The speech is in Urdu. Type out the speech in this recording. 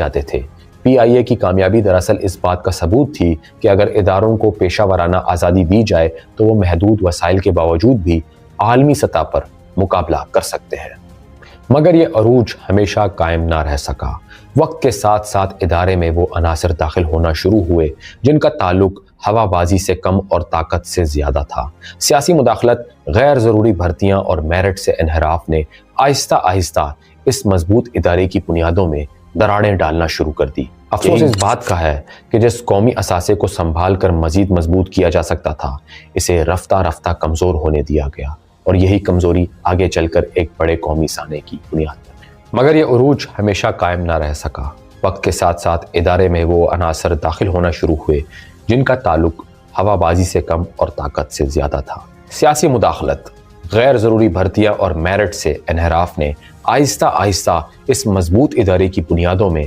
جاتے تھے۔ پی آئی اے کی کامیابی دراصل اس بات کا ثبوت تھی کہ اگر اداروں کو پیشہ ورانہ آزادی دی جائے تو وہ محدود وسائل کے باوجود بھی عالمی سطح پر مقابلہ کر سکتے ہیں۔ مگر یہ عروج ہمیشہ قائم نہ رہ سکا۔ وقت کے ساتھ ساتھ ادارے میں وہ عناصر داخل ہونا شروع ہوئے جن کا تعلق ہوا بازی سے کم اور طاقت سے زیادہ تھا۔ سیاسی مداخلت، غیر ضروری بھرتیاں اور میرٹ سے انحراف نے آہستہ آہستہ اس مضبوط ادارے کی بنیادوں میں دراڑیں ڈالنا شروع کر دی۔ افسوس اس بات کا ہے کہ جس قومی اثاثے کو سنبھال کر مزید مضبوط کیا جا سکتا تھا، اسے رفتہ رفتہ کمزور ہونے دیا گیا، اور یہی کمزوری آگے چل کر ایک بڑے قومی سانے کی بنیاد بنی۔ مگر یہ عروج ہمیشہ قائم نہ رہ سکا۔ وقت کے ساتھ ساتھ ادارے میں وہ عناصر داخل ہونا شروع ہوئے جن کا تعلق ہوا بازی سے کم اور طاقت سے زیادہ تھا۔ سیاسی مداخلت، غیر ضروری بھرتیاں اور میرٹ سے انحراف نے آہستہ آہستہ اس مضبوط ادارے کی بنیادوں میں